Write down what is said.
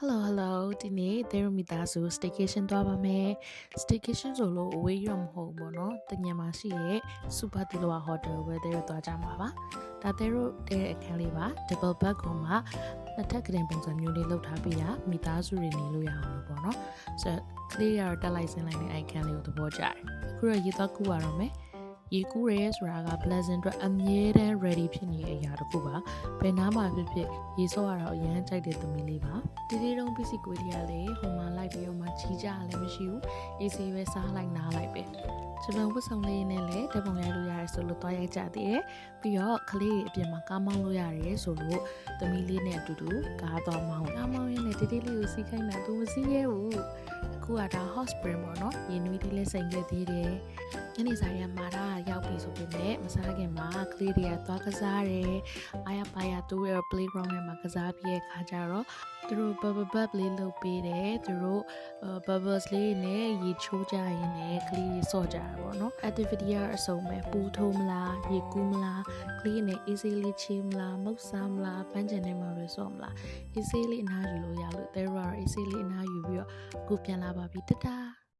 Hello ဒီနေ့သဲရမီသားစု staycation သွားပါမယ် staycation ဆိုလို့အဝေးရောမဟုတ်ဘူးပေါ့နော်တညမှာရှိရဲ့ super Diloa hotel ပဲသဲရသွားကြမှာပါဒါသဲရတဲ့အခန်းလေးပါ double bed ကိုမှနှစ်ထပ်ကရင်ပုံစံမျိုးလေးလုပ်ထားပြီးရမိသားစုတွေနေလို့ရအောင်လို့ပေါ့နော်ဆိုတော့ကလေးရတော့တက်လိုက်ဆင်းလိုက်တဲ့အခန်းလေးကိုသဘောကျတယ်အခုတော့ရေသွားကူရတော့မယ်ရေကူးရဲဆိုတာက pleasant အတွက်အမြဲတမ်း ready ဖြစ်နေတဲ့အရာတစ်ခုပါဘယ်နားမှာဖြစ်ဖြစ်ရေစောရတော့အရန်ကြိုက်တဲ့သမီးလေးပါဒီလေးတုံးပစ္စည်းကွေးတွေကလည်းဟိုမှာလိုက်ပြီးတော့မှကြီးကြလည်းမရှိဘူးအေးဆေးပဲစားလိုက်နားလိုက်ပဲဂျပန်ဝတ်ဆောင်လေးနဲ့လည်းဓာတ်ပုံရိုက်လို့ရတယ်ဆိုလို့သွားရိုက်ကြသေးတယ်ပြီးတော့ကလေးတွေအပြင်မှာကားမောင်းလို့ရတယ်ဆိုလို့သမီးလေးနဲ့အတူတူကားတော့မောင်းကားမောင်းရင်းနဲ့ဒီလေးကိုစီးခိုင်းတာသူမစီးရဲဘူးအခုကဒါ hot spring ပေါ့နော်ရေနွေးလေးလည်းစိန်ခဲ့သေးတယ်ညနေစာရမှာတာရောက်ပြီဆိုပေမဲ့မစားခင်မှာကလေးတွေကသွားကစားတယ်အားရပါရသူ့ရဲ့ playground ထဲမှာကစားပြီးတဲ့ခါကျတော့သူတို့ bubble လေးလုပ်ပေးတယ်သူတို့ bubbles လေးနဲ့ရေချိုးကြရင်လည်းကလေးတွေစော့ကြတာပေါ့နော် activity ရအစုံပဲပူထိုးမလားရေကူးမလားကလေးနဲ့ easy လေးချေးမလားမုတ်စားမလားပန်းချင်ထဲမှာပဲစော့မလား easy လေးအနားယူလို့ရလို့ there are easy လေးအနားယူပြီးတော့အခုပြန်လာပါပြီတတား